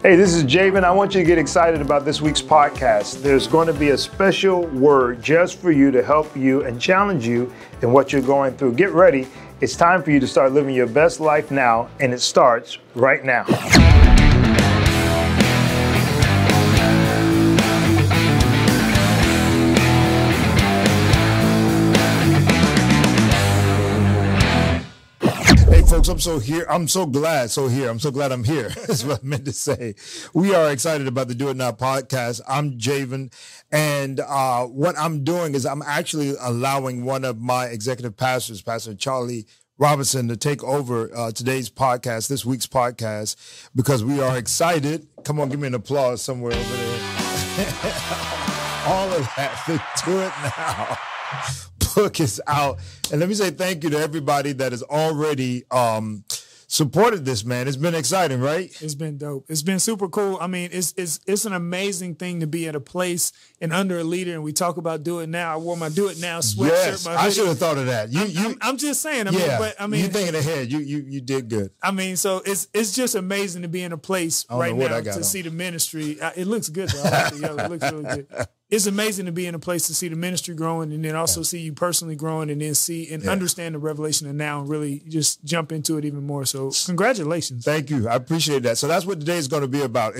Hey, this is Javen. I want you to get excited about this week's podcast. There's going to be a special word just for you to help you and challenge you in what you're going through. Get ready. It's time for you to start living your best life now, and it starts right now. Folks, I'm so glad I'm here. That's what I meant to say. We are excited about the Do It Now podcast. I'm Javen, and what I'm doing is I'm actually allowing one of my executive pastors, Pastor Charlie Robinson, to take over today's podcast, this week's podcast, because we are excited. Come on, give me an applause somewhere over there. All of that, the Do It Now book is out. And let me say thank you to everybody that has already supported this, man. It's been exciting, right? It's been dope. It's been super cool. I mean, it's an amazing thing to be at a place and under a leader, and we talk about Do It Now. I wore my Do It Now sweatshirt. Yes, I should have thought of that. I'm just saying. I mean, you're thinking ahead. You did good. I mean, so it's just amazing to be in a place right now to see the ministry. It looks good, though. I like the yellow. It looks really good. It's amazing to be in a place to see the ministry growing, and then also see you personally growing, and then see and understand the revelation of now, and really just jump into it even more. So congratulations. Thank you. I appreciate that. So that's what today is going to be about.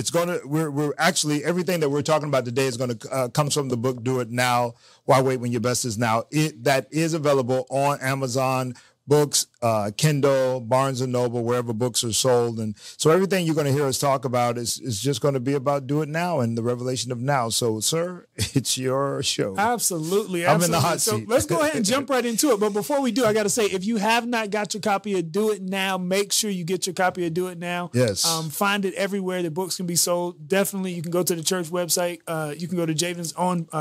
We're actually, everything that we're talking about today is going to come from the book, Do It Now, Why Wait When Your Best Is Now. That is available on Amazon Books, Kindle, Barnes & Noble, wherever books are sold. And so everything you're going to hear us talk about is just going to be about Do It Now and the revelation of now. So, sir, it's your show. Absolutely. I'm in the hot seat. So let's go ahead and jump right into it. But before we do, I got to say, if you have not got your copy of Do It Now, make sure you get your copy of Do It Now. Yes. Find it everywhere that books can be sold. Definitely, you can go to the church website. You can go to Javen's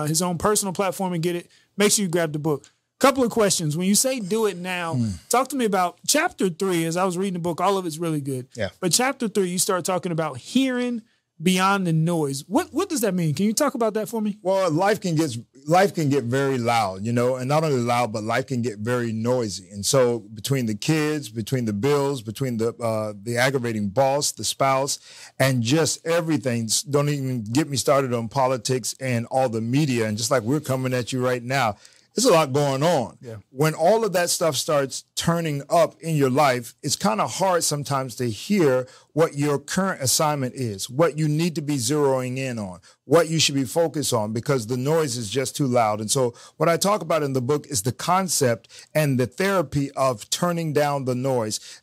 his own personal platform and get it. Make sure you grab the book. Couple of questions. When you say Do It Now, talk to me about chapter 3. As I was reading the book, all of it's really good. Yeah. But chapter 3, you start talking about hearing beyond the noise. What does that mean? Can you talk about that for me? Well, life can get very loud, and not only loud, but life can get very noisy. And so between the kids, between the bills, between the aggravating boss, the spouse, and just everything, don't even get me started on politics and all the media. And just like we're coming at you right now, there's a lot going on. Yeah. When all of that stuff starts turning up in your life, it's kind of hard sometimes to hear what your current assignment is, what you need to be zeroing in on, what you should be focused on, because the noise is just too loud. And so what I talk about in the book is the concept and the therapy of turning down the noise,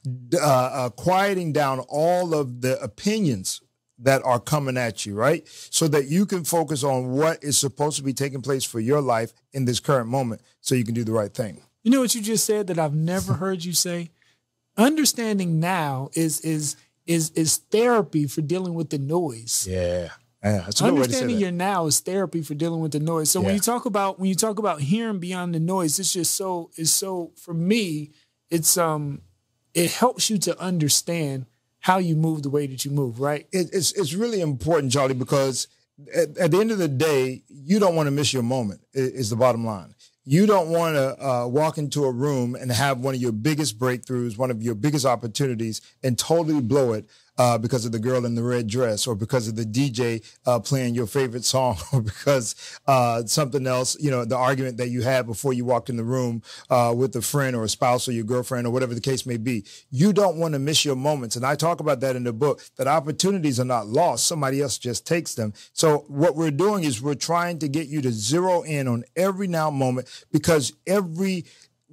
quieting down all of the opinions that are coming at you, right? So that you can focus on what is supposed to be taking place for your life in this current moment so you can do the right thing. You know what you just said that I've never heard you say? Understanding now is therapy for dealing with the noise. Yeah. That's a good way to say that. Understanding your now is therapy for dealing with the noise. So when you talk about hearing beyond the noise, it's just so for me, it helps you to understand how you move the way that you move, right? It's really important, Charlie, because at the end of the day, you don't want to miss your moment, is the bottom line. You don't want to walk into a room and have one of your biggest breakthroughs, one of your biggest opportunities, and totally blow it because of the girl in the red dress, or because of the DJ playing your favorite song, or because something else, the argument that you had before you walked in the room with a friend or a spouse or your girlfriend or whatever the case may be. You don't want to miss your moments. And I talk about that in the book, that opportunities are not lost. Somebody else just takes them. So what we're doing is we're trying to get you to zero in on every now moment, because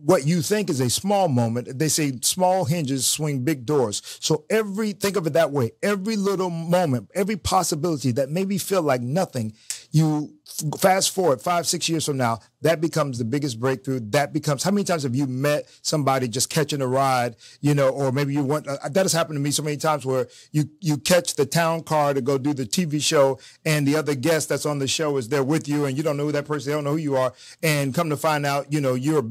what you think is a small moment, they say small hinges swing big doors. So think of it that way. Every little moment, every possibility that maybe feel like nothing, you fast forward 5-6 years from now, that becomes the biggest breakthrough. That becomes, how many times have you met somebody just catching a ride, or maybe you went, that has happened to me so many times, where you catch the town car to go do the TV show, and the other guest that's on the show is there with you, and you don't know who that person, they don't know who you are, and come to find out, you're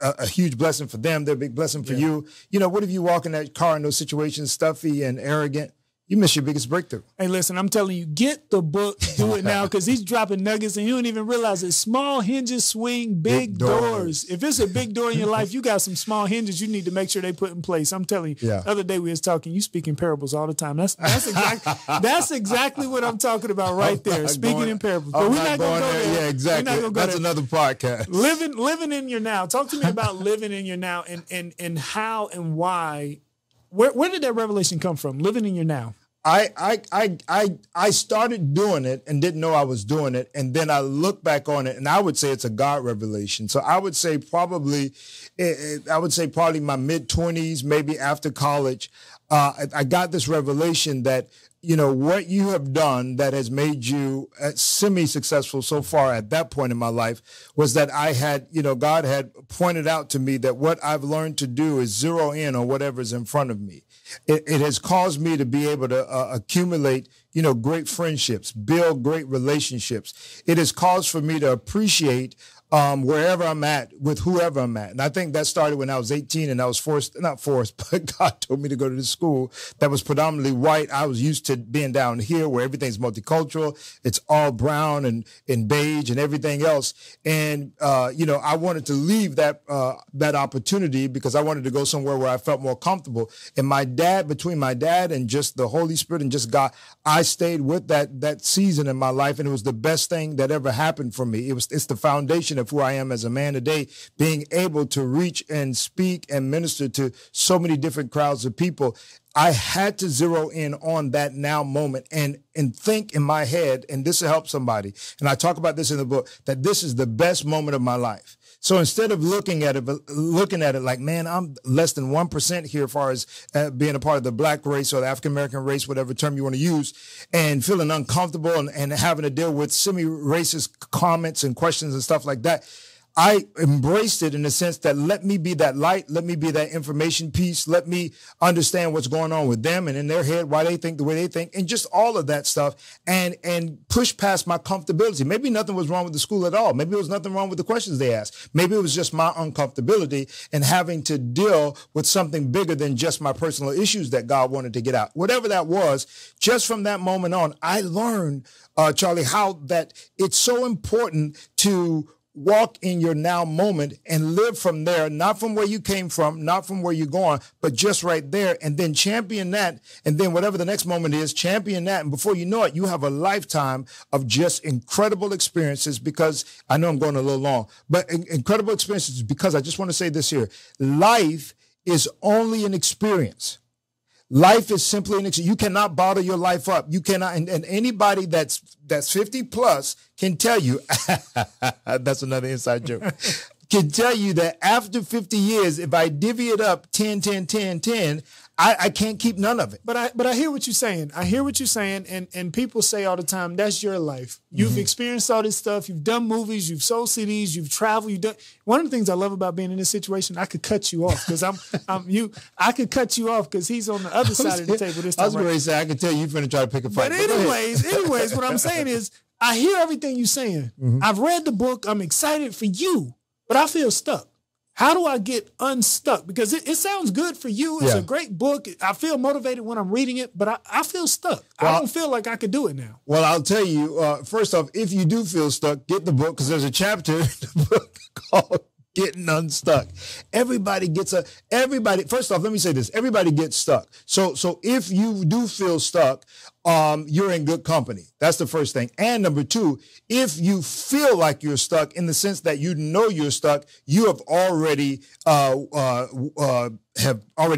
a huge blessing for them, they're a big blessing for you. What if you walk in that car in those situations stuffy and arrogant? you miss your biggest breakthrough. Hey, listen, I'm telling you, get the book, do it now, because he's dropping nuggets and you don't even realize it. Small hinges swing big doors. If it's a big door in your life, you got some small hinges you need to make sure they put in place. I'm telling you, the other day we was talking, you speak in parables all the time. That's exactly what I'm talking about right there, speaking in parables. But we're not going to go there. Yeah, exactly. That's another podcast. Living in your now. Talk to me about living in your now and how and why. Where did that revelation come from? Living in your now. I started doing it and didn't know I was doing it. And then I look back on it and I would say it's a God revelation. So I would say probably my mid-20s, maybe after college, I got this revelation that, you know, what you have done that has made you semi-successful so far at that point in my life was that I had, you know, God had pointed out to me that what I've learned to do is zero in on whatever's in front of me. It has caused me to be able to accumulate, you know, great friendships, build great relationships. It has caused for me to appreciate wherever I'm at with whoever I'm at. And I think that started when I was 18 and I was not forced, but God told me to go to this school that was predominantly white. I was used to being down here where everything's multicultural. It's all brown and beige and everything else. And, you know, I wanted to leave that opportunity because I wanted to go somewhere where I felt more comfortable. And between my dad and just the Holy Spirit and just God, I stayed with that season in my life. And it was the best thing that ever happened for me. It's the foundation of who I am as a man today, being able to reach and speak and minister to so many different crowds of people. I had to zero in on that now moment and think in my head, and this will help somebody. And I talk about this in the book, that this is the best moment of my life. So instead of looking at it like, man, I'm less than 1% here as far as being a part of the black race or the African-American race, whatever term you want to use, and feeling uncomfortable and having to deal with semi-racist comments and questions and stuff like that, I embraced it in the sense that let me be that light, let me be that information piece, let me understand what's going on with them and in their head, why they think the way they think, and just all of that stuff, and push past my comfortability. Maybe nothing was wrong with the school at all. Maybe there was nothing wrong with the questions they asked. Maybe it was just my uncomfortability and having to deal with something bigger than just my personal issues that God wanted to get out. Whatever that was, just from that moment on, I learned, Charlie, how that it's so important to walk in your now moment and live from there, not from where you came from, not from where you're going, but just right there, and then champion that. And then whatever the next moment is, champion that. And before you know it, you have a lifetime of just incredible experiences, because I know I'm going a little long, but incredible experiences, because I just want to say this here. Life is only an experience. Life is simply an experience. You cannot bottle your life up. You cannot, and anybody that's 50 plus can tell you, that's another inside joke, can tell you that after 50 years, if I divvy it up 10, 10, 10, 10, I can't keep none of it. But I hear what you're saying. I hear what you're saying. And people say all the time, that's your life. You've experienced all this stuff. You've done movies. You've sold CDs. You've traveled. You've done. One of the things I love about being in this situation, I could cut you off because I could cut you off because he's on the other side of the table this time. I was going to say, I can tell you're going to try to pick a fight. But anyways, what I'm saying is, I hear everything you're saying. I've read the book. I'm excited for you, but I feel stuck. How do I get unstuck? Because it sounds good for you. It's a great book. I feel motivated when I'm reading it, but I feel stuck. Well, I don't feel like I could do it now. Well, I'll tell you, first off, if you do feel stuck, get the book, because there's a chapter in the book called Getting Unstuck. First off, let me say this. Everybody gets stuck. So if you do feel stuck, you're in good company. That's the first thing. And number two, if you feel like you're stuck in the sense that you know you're stuck, you have already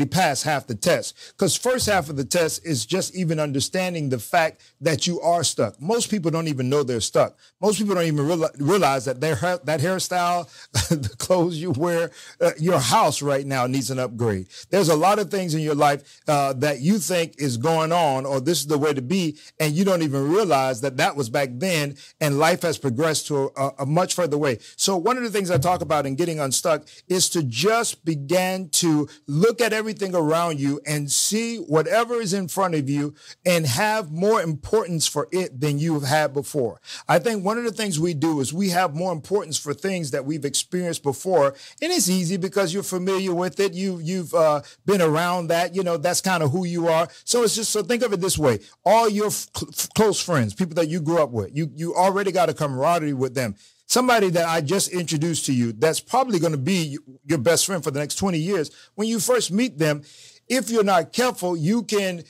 passed half the test. Because first half of the test is just even understanding the fact that you are stuck. Most people don't even know they're stuck. Most people don't even realize that that hairstyle, the clothes you wear, your house right now needs an upgrade. There's a lot of things in your life that you think is going on, or this is the way to be, and you don't even realize that that was back then, and life has progressed to a much further way. So one of the things I talk about in getting unstuck is to just begin to look at everything around you and see whatever is in front of you and have more importance for it than you've had before. I think one of the things we do is we have more importance for things that we've experienced before, and it's easy because you're familiar with it. You've been around that. That's kind of who you are. So think of it this way: all your close friends, people that you grew up with, you already got a camaraderie with them. Somebody that I just introduced to you, that's probably going to be your best friend for the next 20 years. When you first meet them, if you're not careful, you can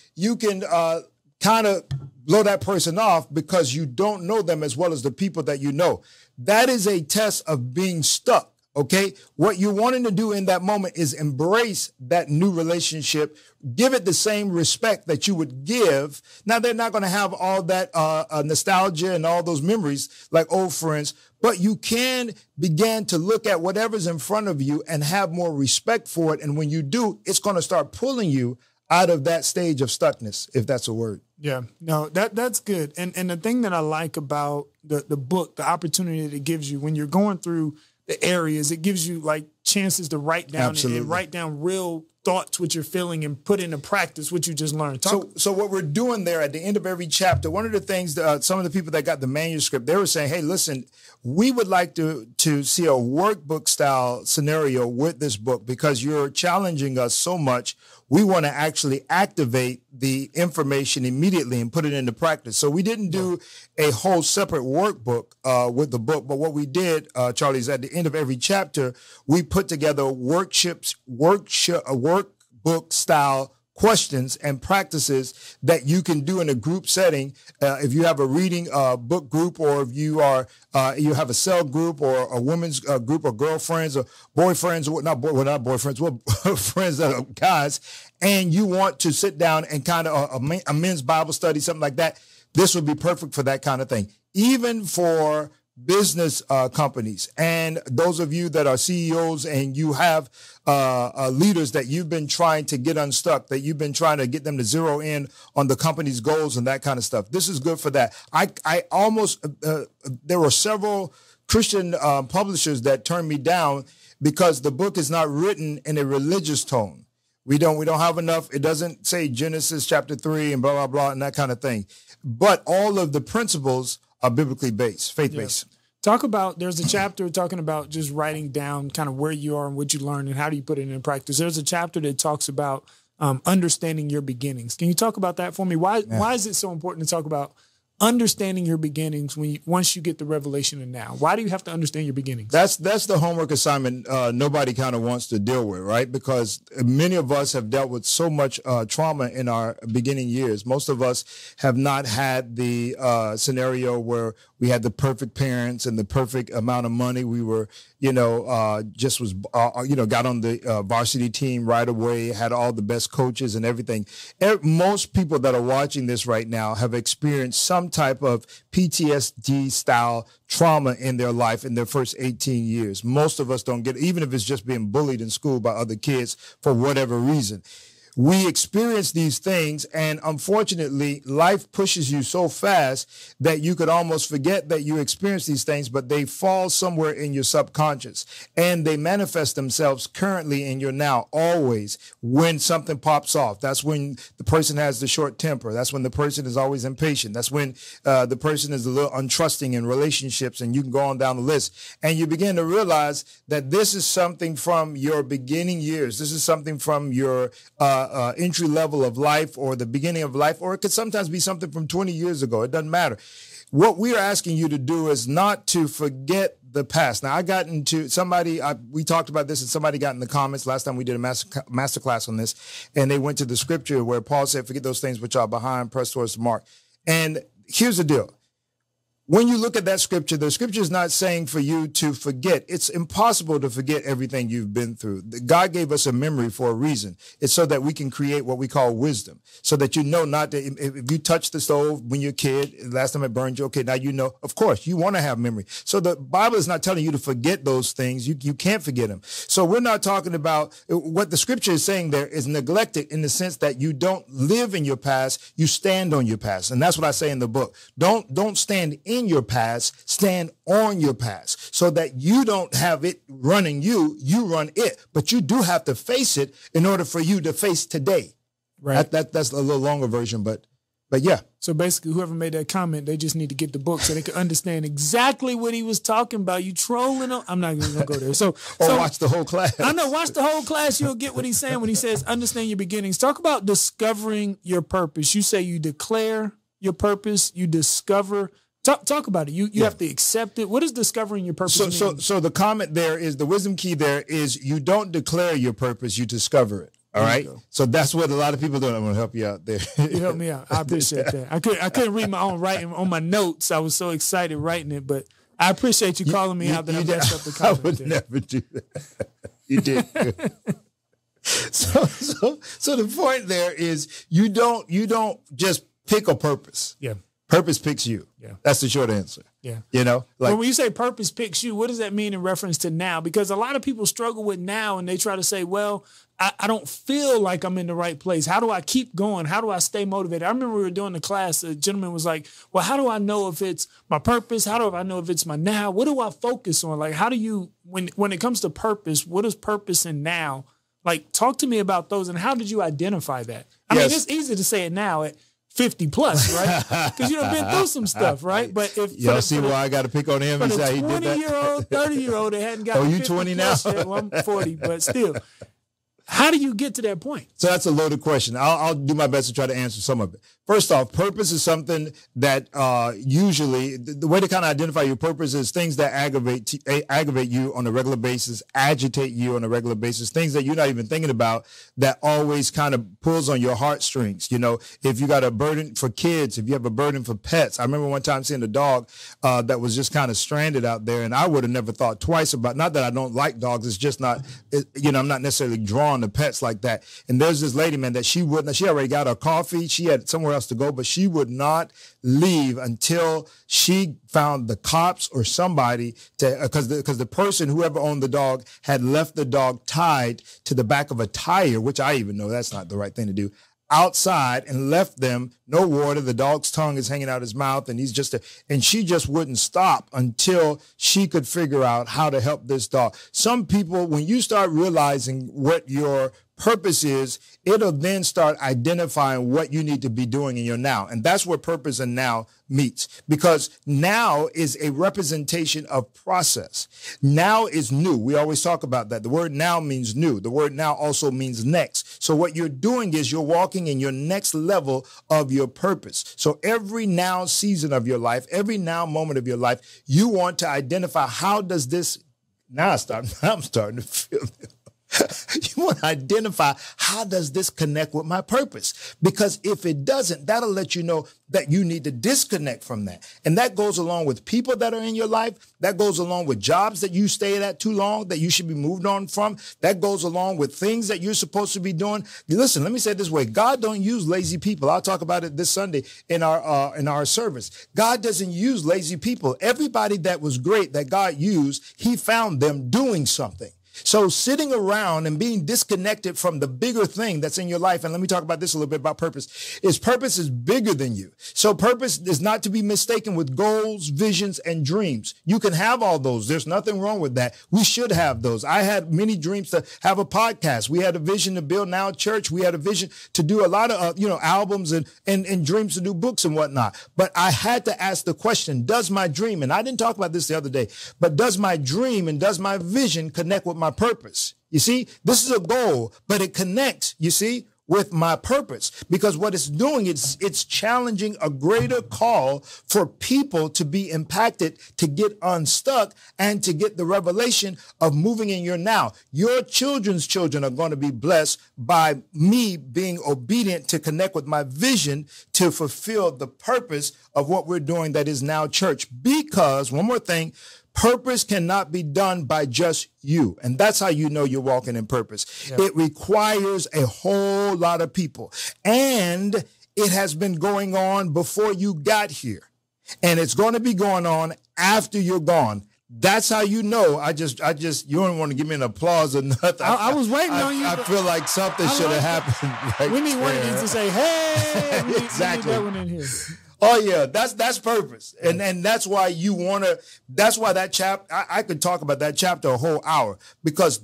kind of blow that person off because you don't know them as well as the people that you know. That is a test of being stuck. Okay. What you're wanting to do in that moment is embrace that new relationship, give it the same respect that you would give. Now, they're not going to have all that nostalgia and all those memories like old friends, but you can begin to look at whatever's in front of you and have more respect for it. And when you do, it's going to start pulling you out of that stage of stuckness, if that's a word. Yeah, no, that's good. And the thing that I like about the book, the opportunity that it gives you when you're going through the areas, it gives you like chances to write down and write down real thoughts, what you're feeling, and put into practice what you just learned. So what we're doing there at the end of every chapter, one of the things some of the people that got the manuscript, they were saying, hey, listen, we would like to see a workbook style scenario with this book because you're challenging us so much. We want to actually activate the information immediately and put it into practice. So we didn't do a whole separate workbook with the book, but what we did, Charlie, is at the end of every chapter, we put together workbook style questions and practices that you can do in a group setting. If you have a reading book group, or if you are you have a cell group or a women's group, or girlfriends or boyfriends, or not boyfriends, friends that are guys, and you want to sit down and kind of a men's Bible study, something like that, this would be perfect for that kind of thing. Even for business companies and those of you that are CEOs and you have leaders that you've been trying to get unstuck, that you've been trying to get them to zero in on the company's goals and that kind of stuff. This is good for that. I almost there were several Christian publishers that turned me down because the book is not written in a religious tone. We don't have enough. It doesn't say Genesis chapter 3 and blah, blah, blah, and that kind of thing. But all of the principles are biblically based, faith-based. Yeah. There's a chapter talking about just writing down kind of where you are and what you learned and how do you put it in practice. There's a chapter that talks about understanding your beginnings. Can you talk about that for me? Why is it so important to talk about understanding your beginnings once you get the revelation of now? Why do you have to understand your beginnings? That's the homework assignment nobody kind of wants to deal with, right? Because many of us have dealt with so much trauma in our beginning years. Most of us have not had the scenario where we had the perfect parents and the perfect amount of money. We were, got on the varsity team right away, had all the best coaches and everything. Most people that are watching this right now have experienced some type of PTSD style trauma in their life in their first 18 years. Most of us don't get it, even if it's just being bullied in school by other kids for whatever reason. We experience these things, and unfortunately, life pushes you so fast that you could almost forget that you experience these things, but they fall somewhere in your subconscious, and they manifest themselves currently in your now, always, when something pops off. That's when the person has the short temper. That's when the person is always impatient. That's when the person is a little untrusting in relationships, and you can go on down the list. And you begin to realize that this is something from your beginning years. This is something from your entry level of life or the beginning of life, or it could sometimes be something from 20 years ago. It doesn't matter. What we are asking you to do is not to forget the past. Now, I got into we talked about this and somebody got in the comments last time we did a masterclass on this, and they went to the scripture where Paul said, forget those things which are behind, press towards the mark. And here's the deal. when you look at that scripture, the scripture is not saying for you to forget. It's impossible to forget everything you've been through. God gave us a memory for a reason. It's so that we can create what we call wisdom, so that you know not to, if you touch the stove when you're a kid, last time it burned you, okay, now you know, of course, you want to have memory. So the Bible is not telling you to forget those things. You can't forget them. So we're not talking about, what the scripture is saying there is neglected in the sense that you don't live in your past, you stand on your past. And that's what I say in the book. Don't stand in your past, stand on your past, so that you don't have it running you run it. But you do have to face it in order for you to face today. Right. That's a little longer version, but yeah. So basically, whoever made that comment, they just need to get the book so they can understand exactly what he was talking about. You trolling him? I'm not even gonna go there. So watch the whole class. I know, watch the whole class. You'll get what he's saying when he says, understand your beginnings. Talk about discovering your purpose. You say you declare your purpose, you discover. Talk about it. You have to accept it. What is discovering your purpose mean? So the comment there is, the wisdom key there is, you don't declare your purpose, you discover it. All right. So that's what a lot of people do. I'm going to help you out there. You help me out. I appreciate that. I couldn't read my own writing on my notes. I was so excited writing it, but I appreciate you calling me out that I messed up the comment. I would never do that. You did. So the point there is, you don't just pick a purpose. Yeah. Purpose picks you. Yeah. That's the short answer. Yeah. You know, like, when you say purpose picks you, what does that mean in reference to now? Because a lot of people struggle with now, and they try to say, well, I don't feel like I'm in the right place. How do I keep going? How do I stay motivated? I remember we were doing the class. A gentleman was like, well, how do I know if it's my purpose? How do I know if it's my now? What do I focus on? Like, how do you, when it comes to purpose, what is purpose and now? Like, talk to me about those, and how did you identify that? I mean, it's easy to say it now at 50 plus, right? Because you've been through some stuff, right? But if y'all see why I got to pick on him, for the 20-year-old, 30-year-old that hadn't got, you 20 now? Yet, well, I'm 40, but still. How do you get to that point? So that's a loaded question. I'll do my best to try to answer some of it. First off, purpose is something that usually the way to kind of identify your purpose is things that aggravate you on a regular basis, agitate you on a regular basis, things that you're not even thinking about that always kind of pulls on your heartstrings. You know, if you got a burden for kids, if you have a burden for pets. I remember one time seeing a dog that was just kind of stranded out there, and I would have never thought twice about, not that I don't like dogs, it's just not, I'm not necessarily drawn to pets like that. And there's this lady, man, that she already got her coffee. She had somewhere else to go, but she would not leave until she found the cops or somebody to, because the person, whoever owned the dog, had left the dog tied to the back of a tire, which I even know that's not the right thing to do, outside, and left them, no water. The dog's tongue is hanging out his mouth, and and she just wouldn't stop until she could figure out how to help this dog. Some people, when you start realizing what your purpose is, it'll then start identifying what you need to be doing in your now. And that's where purpose and now meets, because now is a representation of process. Now is new. We always talk about that. The word now means new. The word now also means next. So what you're doing is you're walking in your next level of your purpose. So every now season of your life, every now moment of your life, you want to identify, how does this, I'm starting to feel it. You want to identify, how does this connect with my purpose? Because if it doesn't, that'll let you know that you need to disconnect from that. And that goes along with people that are in your life. That goes along with jobs that you stayed at too long that you should be moved on from. That goes along with things that you're supposed to be doing. Listen, let me say it this way. God don't use lazy people. I'll talk about it this Sunday in our service. God doesn't use lazy people. Everybody that was great that God used, he found them doing something. So sitting around and being disconnected from the bigger thing that's in your life, and let me talk about this a little bit about purpose, is purpose is bigger than you. So purpose is not to be mistaken with goals, visions, and dreams. You can have all those. There's nothing wrong with that. We should have those. I had many dreams to have a podcast. We had a vision to build Now Church. We had a vision to do a lot of, albums and dreams to do books and whatnot. But I had to ask the question, does my dream, and I didn't talk about this the other day, but does my dream and does my vision connect with my purpose? You see, this is a goal, but it connects, you see, with my purpose, because what it's doing, it's challenging a greater call for people to be impacted, to get unstuck, and to get the revelation of moving in your now. Your children's children are going to be blessed by me being obedient to connect with my vision to fulfill the purpose of what we're doing that is now church. Because, one more thing, purpose cannot be done by just you. And that's how you know you're walking in purpose. Yep. It requires a whole lot of people. And it has been going on before you got here. And it's going to be going on after you're gone. That's how you know. You don't want to give me an applause or nothing. I was waiting on you. I feel like something should have happened. Right, we need one of these to say, hey, exactly. We need that one in here. Oh yeah, that's purpose. And that's why that's why that chapter, I could talk about that chapter a whole hour, because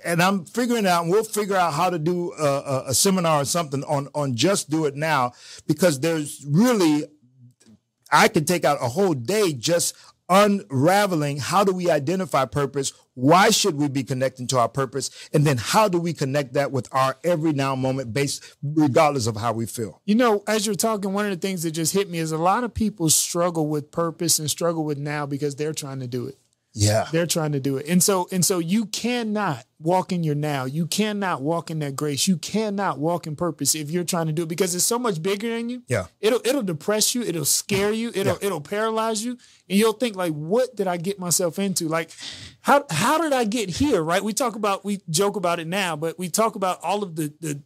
and I'm figuring out, and we'll figure out how to do a seminar or something on Just Do It Now, because there's really, I could take out a whole day just unraveling how do we identify purpose, why should we be connecting to our purpose, and then how do we connect that with our every now moment base, regardless of how we feel. You know, as you're talking, one of the things that just hit me is a lot of people struggle with purpose and struggle with now because they're trying to do it. Yeah. They're trying to do it. And so you cannot walk in your now. You cannot walk in that grace. You cannot walk in purpose if you're trying to do it, because it's so much bigger than you. Yeah. It'll depress you. It'll scare you. It'll paralyze you. And you'll think, like, what did I get myself into? Like, how did I get here? Right. We joke about it now, but we talk about all of the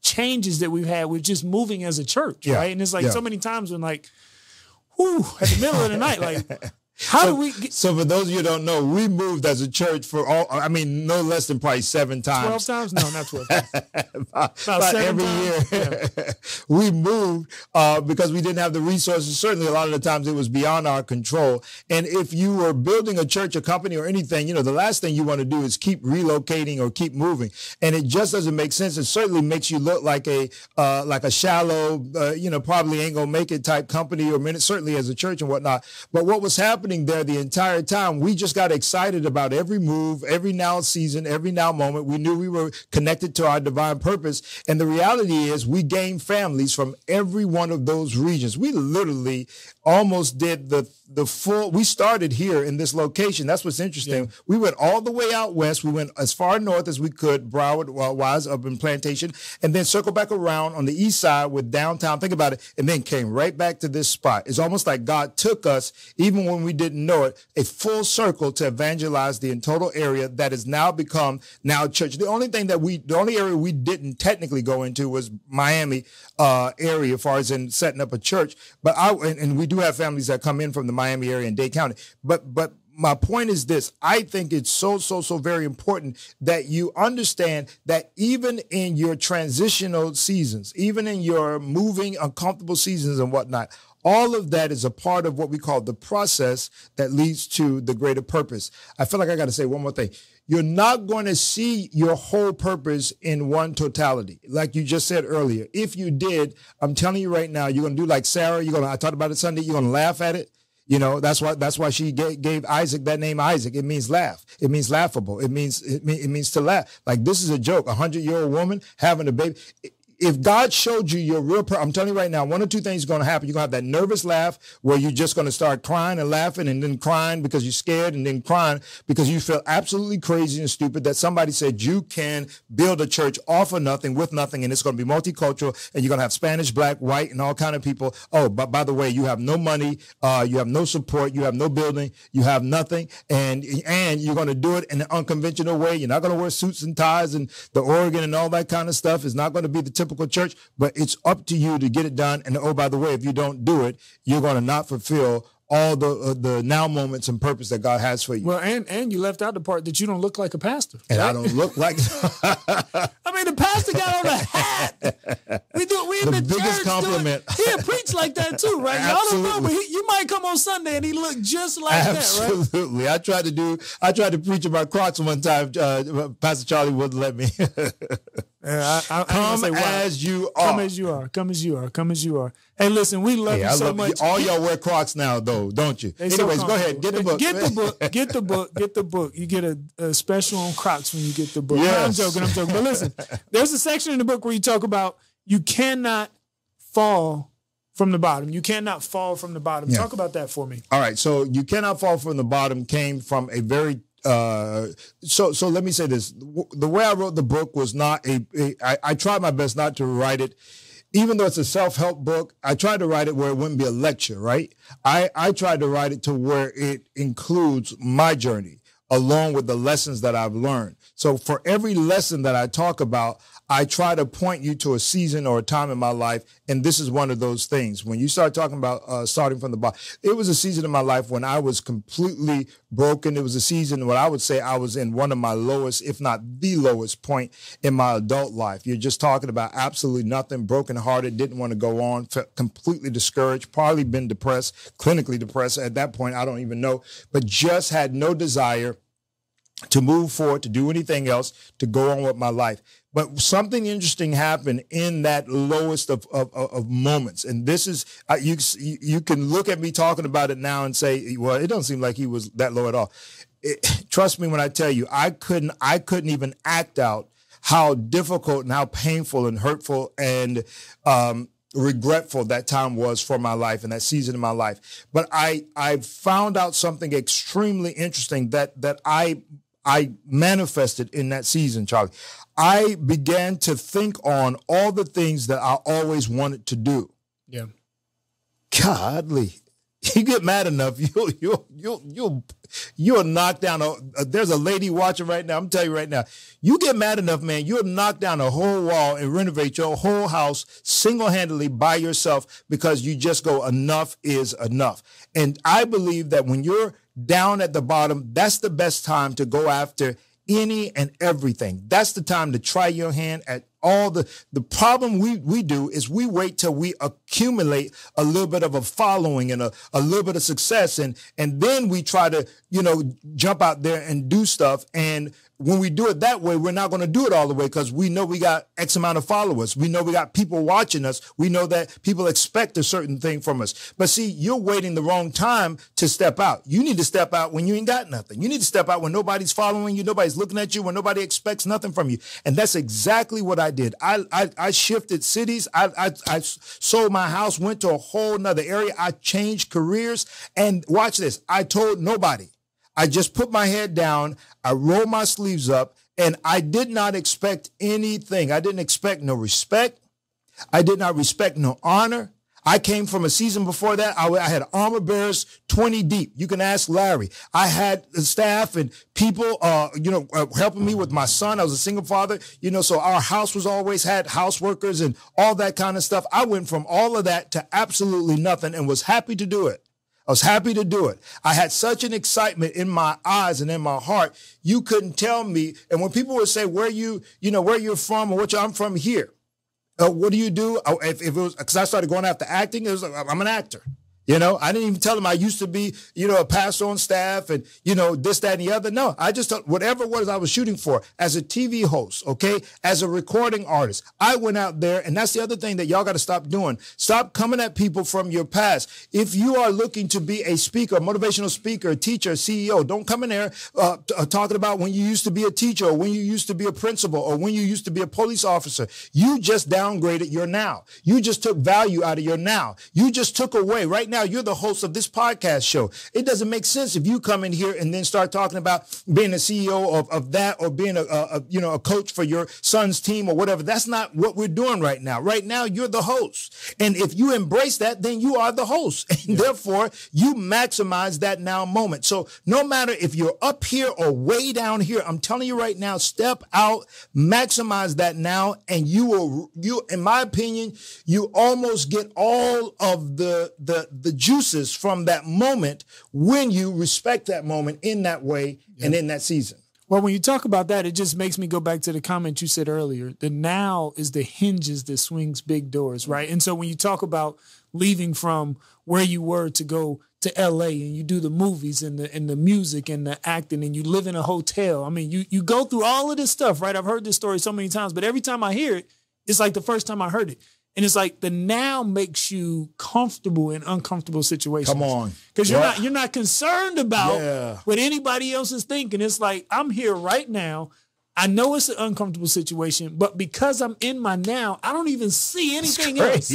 changes that we've had with just moving as a church. Yeah. Right. And it's like so many times when, like, at the middle of the night, like, So for those of you who don't know, we moved as a church for no less than probably 7 times. 12 times? No, not 12 times. about every times. Year. Yeah. We moved because we didn't have the resources. Certainly a lot of the times it was beyond our control. And if you were building a church, a company, or anything, the last thing you want to do is keep relocating or keep moving. And it just doesn't make sense. It certainly makes you look like a shallow, probably ain't gonna make it type company, or certainly as a church and whatnot. But what was happening there the entire time, we just got excited about every move, every now season, every now moment. We knew we were connected to our divine purpose. And the reality is we gained families from every one of those regions. We literally almost did we started here in this location. That's what's interesting. Yeah. We went all the way out west. We went as far north as we could, Broward, Wise, up in Plantation, and then circled back around on the east side with downtown. Think about it. And then came right back to this spot. It's almost like God took us, even when we didn't know it, a full circle to evangelize the total area that has now become church. The only area we didn't technically go into was Miami area, as far as in setting up a church. But and we do have families that come in from the Miami area and Dade County. But my point is this: I think it's so very important that you understand that even in your transitional seasons, even in your moving, uncomfortable seasons and whatnot, all of that is a part of what we call the process that leads to the greater purpose. I feel like I got to say one more thing. You're not going to see your whole purpose in one totality. Like you just said earlier, if you did, I'm telling you right now, you're going to do like Sarah. I talked about it Sunday. You're going to laugh at it. That's why she gave Isaac that name Isaac. It means laugh. It means laughable. It means to laugh. Like, this is a joke. 100-year-old woman having a baby. If God showed you your real I'm telling you right now, one or two things are going to happen. You're going to have that nervous laugh where you're just going to start crying and laughing, and then crying because you're scared, and then crying because you feel absolutely crazy and stupid that somebody said you can build a church off of nothing with nothing, and it's going to be multicultural, and you're going to have Spanish, black, white, and all kind of people. Oh, but by the way, you have no money, you have no support, you have no building, you have nothing, and you're going to do it in an unconventional way. You're not going to wear suits and ties and the Oregon and all that kind of stuff. It's not going to be the typical church, but it's up to you to get it done. And oh, by the way, if you don't do it, you're going to not fulfill all the now moments and purpose that God has for you. Well, and you left out the part that you don't look like a pastor. And right? I don't look like. I mean, the pastor got on a hat. We in the biggest compliment. He'll preach like that too, right? Y'all don't know, but you might come on Sunday and he looked just like that, right? Absolutely. I tried to preach about Crocs one time. Pastor Charlie wouldn't let me. Come as you are. Come as you are. Come as you are. Come as you are. Hey, listen, we love you so much. All y'all wear Crocs now, though, don't you? Anyways, go ahead. Get the book. Get the book. Get the book. Get the book. You get a special on Crocs when you get the book. Yes. No, I'm joking. But listen, there's a section in the book where you talk about you cannot fall from the bottom. You cannot fall from the bottom. Yeah. Talk about that for me. All right. So you cannot fall from the bottom came from a very so let me say this. The way I wrote the book was not I tried my best not to write it. Even though it's a self-help book, I tried to write it where it wouldn't be a lecture, right? I tried to write it to where it includes my journey along with the lessons that I've learned. So for every lesson that I talk about, I try to point you to a season or a time in my life, and this is one of those things. When you start talking about starting from the bottom, it was a season in my life when I was completely broken. It was a season when I would say I was in one of my lowest, if not the lowest point in my adult life. You're just talking about absolutely nothing, brokenhearted, didn't want to go on, felt completely discouraged, probably been depressed, clinically depressed at that point, I don't even know, but just had no desire to move forward, to do anything else, to go on with my life. But something interesting happened in that lowest of moments. And this is, you can look at me talking about it now and say, well, it doesn't seem like he was that low at all. Trust me when I tell you, I couldn't even act out how difficult and how painful and hurtful and regretful that time was for my life and that season in my life. But I found out something extremely interesting that I manifested in that season, Charlie. I began to think on all the things that I always wanted to do. Yeah. Godly. You get mad enough, you'll knock down there's a lady watching right now. I'm telling you right now, you get mad enough, man, you'll knock down a whole wall and renovate your whole house single-handedly by yourself because you just go, enough is enough. And I believe that when you're down at the bottom, that's the best time to go after any and everything. That's the time to try your hand at all the problem we do is we wait till we accumulate a little bit of a following and a little bit of success. And then we try to, jump out there and do stuff. And when we do it that way, we're not going to do it all the way because we know we got X amount of followers. We know we got people watching us. We know that people expect a certain thing from us. But see, you're waiting the wrong time to step out. You need to step out when you ain't got nothing. You need to step out when nobody's following you, nobody's looking at you, when nobody expects nothing from you. And that's exactly what I did. I shifted cities. I sold my house, went to a whole nother area. I changed careers. And watch this. I told nobody. I just put my head down, I rolled my sleeves up, and I did not expect anything. I didn't expect no respect. I did not respect no honor. I came from a season before that. I had armor bearers 20 deep. You can ask Larry. I had staff and people, helping me with my son. I was a single father, so our house was always had house workers and all that kind of stuff. I went from all of that to absolutely nothing and was happy to do it. I was happy to do it. I had such an excitement in my eyes and in my heart. You couldn't tell me. And when people would say, where you're from or I'm from here. What do you do? If it was, cause I started going after acting, it was like, I'm an actor. I didn't even tell them I used to be, a pastor on staff and, this, that, and the other. No, I just thought whatever it was I was shooting for as a TV host, okay, as a recording artist, I went out there. And that's the other thing that y'all got to stop doing. Stop coming at people from your past. If you are looking to be a speaker, a motivational speaker, a teacher, a CEO, don't come in there talking about when you used to be a teacher or when you used to be a principal or when you used to be a police officer. You just downgraded your now. You just took value out of your now. You just took away right now. You're the host of this podcast show. It doesn't make sense if you come in here and then start talking about being a CEO of that or being a coach for your son's team or whatever. That's not what we're doing right now. Right now, you're the host. And if you embrace that, then you are the host. And therefore, you maximize that now moment. So no matter if you're up here or way down here, I'm telling you right now, step out, maximize that now. And you in my opinion, you almost get all of the juices from that moment when you respect that moment in that way and in that season. Well, when you talk about that, it just makes me go back to the comment you said earlier. The now is the hinges that swings big doors, right? And so when you talk about leaving from where you were to go to LA and you do the movies and the music and the acting and you live in a hotel. I mean, you go through all of this stuff, right? I've heard this story so many times, but every time I hear it, it's like the first time I heard it. And it's like the now makes you comfortable in uncomfortable situations. Come on. Because you're not concerned about what anybody else is thinking. It's like, I'm here right now. I know it's an uncomfortable situation, but because I'm in my now, I don't even see anything else.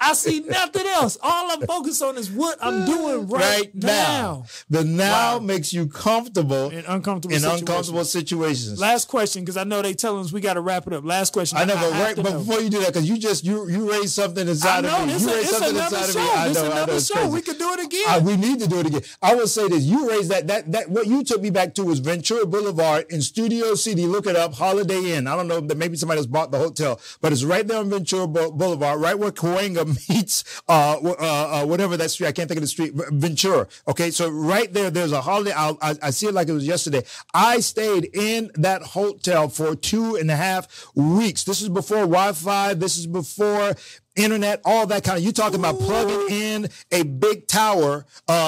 I see nothing else. All I'm focused on is what I'm doing right now. The now makes you comfortable in uncomfortable situations. Last question, because I know they telling us we got to wrap it up. Last question. I know, but before you do that, because you raised something inside of me. You raised something inside of me. I know. Another show. We could do it again. We need to do it again. I will say this. You raised that what you took me back to was Ventura Boulevard in Studio City. Look it up, Holiday Inn. I don't know that maybe somebody has bought the hotel, but it's right there on Ventura Boulevard, right where Cahuenga meets whatever that street. I can't think of the street. Ventura. Okay, so right there, there's a Holiday. I see it like it was yesterday. I stayed in that hotel for 2.5 weeks. This is before Wi-Fi. This is before internet, all that kind of, you talking about plugging in a big tower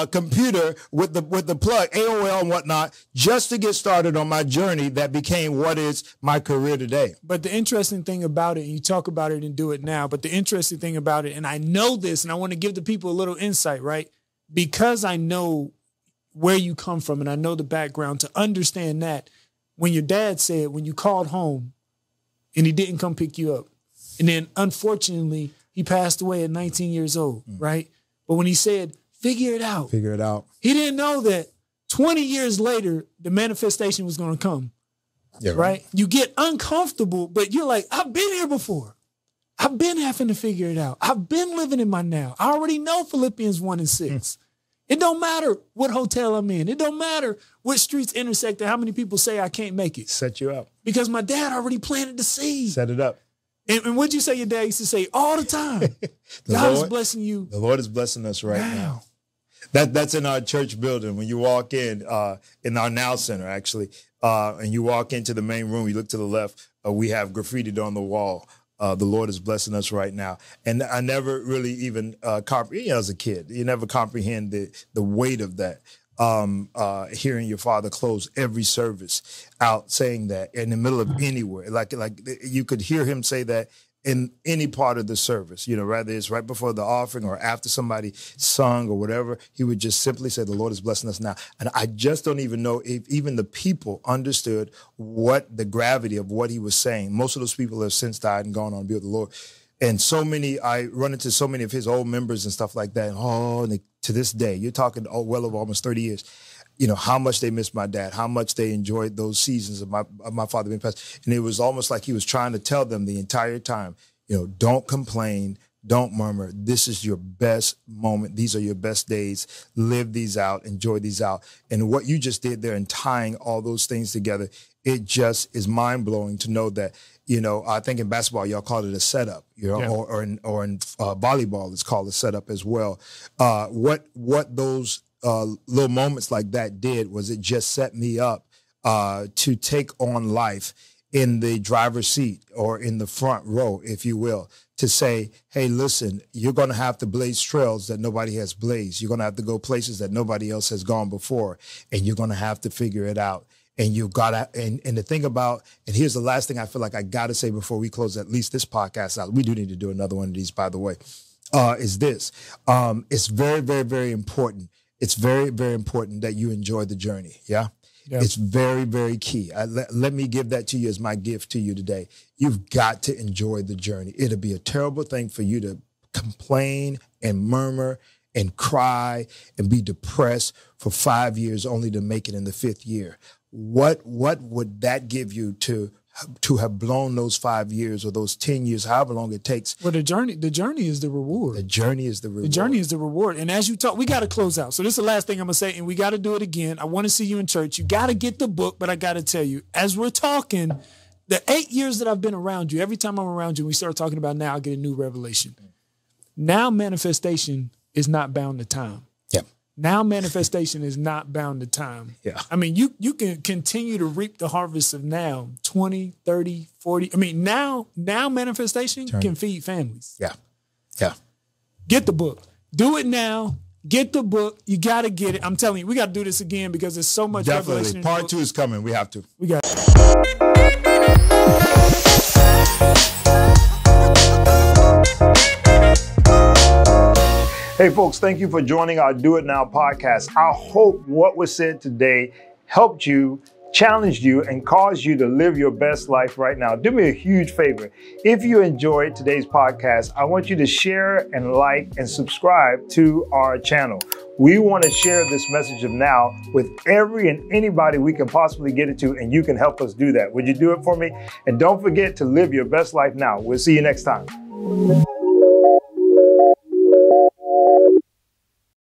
computer with the plug, AOL and whatnot, just to get started on my journey that became what is my career today. But the interesting thing about it, and you talk about it and do it now, but the interesting thing about it, and I know this, and I want to give the people a little insight, right? Because I know where you come from and I know the background, to understand that when your dad said, when you called home and he didn't come pick you up, and then unfortunately, he passed away at 19 years old, right? But when he said, figure it out. Figure it out. He didn't know that 20 years later, the manifestation was going to come, right? You get uncomfortable, but you're like, I've been here before. I've been having to figure it out. I've been living in my now. I already know Philippians 1:6. It don't matter what hotel I'm in. It don't matter what streets intersect and how many people say I can't make it. Set you up. Because my dad already planted the seed. Set it up. And what'd you say your dad used to say all the time? God is blessing you. The Lord is blessing us right now. That's in our church building. When you walk in our Now Center, actually, and you walk into the main room, you look to the left, we have graffitied on the wall. The Lord is blessing us right now. And I never really even comprehend, as a kid, you never comprehend the weight of that. Hearing your father close every service out saying that in the middle of anywhere, like you could hear him say that in any part of the service, whether it's right before the offering or after somebody sung or whatever, he would just simply say, the Lord is blessing us now. And I just don't even know if even the people understood what the gravity of what he was saying. Most of those people have since died and gone on to be with the Lord. And I run into so many of his old members and stuff like that. And to this day, you're talking well over almost 30 years, how much they miss my dad, how much they enjoyed those seasons of my father being passed. And it was almost like he was trying to tell them the entire time, don't complain, don't murmur. This is your best moment. These are your best days. Live these out, enjoy these out. And what you just did there and tying all those things together, it just is mind blowing to know that, I think in basketball, y'all call it a setup, or in volleyball, it's called a setup as well. What those little moments like that did was it just set me up to take on life in the driver's seat or in the front row, if you will, to say, hey, listen, you're going to have to blaze trails that nobody has blazed. You're going to have to go places that nobody else has gone before, and you're going to have to figure it out. And you gotta, and the thing about, and here's the last thing I feel like I gotta say before we close at least this podcast out. We do need to do another one of these, by the way, is this. It's very, very, very important. It's very, very important that you enjoy the journey. Yeah. It's very, very key. Let me give that to you as my gift to you today. You've got to enjoy the journey. It'll be a terrible thing for you to complain and murmur and cry and be depressed for 5 years only to make it in the 5th year. What would that give you to have blown those 5 years or those 10 years, however long it takes? Well, the journey is the reward. The journey is the reward. The journey is the reward. And as you talk, we got to close out. So this is the last thing I'm going to say, and we got to do it again. I want to see you in church. You got to get the book, but I got to tell you, as we're talking, the 8 years that I've been around you, every time I'm around you, we start talking about now, I get a new revelation. Now manifestation is not bound to time. Now manifestation is not bound to time. Yeah. I mean, you can continue to reap the harvest of now, 20, 30, 40. I mean, now manifestation can feed families. Yeah. Yeah. Get the book. Do it now. Get the book. You got to get it. I'm telling you, we got to do this again because there's so much revelation. Part 2 is coming. We have to. We got it. Hey folks, thank you for joining our Do It Now podcast. I hope what was said today helped you, challenged you, and caused you to live your best life right now. Do me a huge favor. If you enjoyed today's podcast, I want you to share and like and subscribe to our channel. We want to share this message of now with every and anybody we can possibly get it to, and you can help us do that. Would you do it for me? And don't forget to live your best life now. We'll see you next time.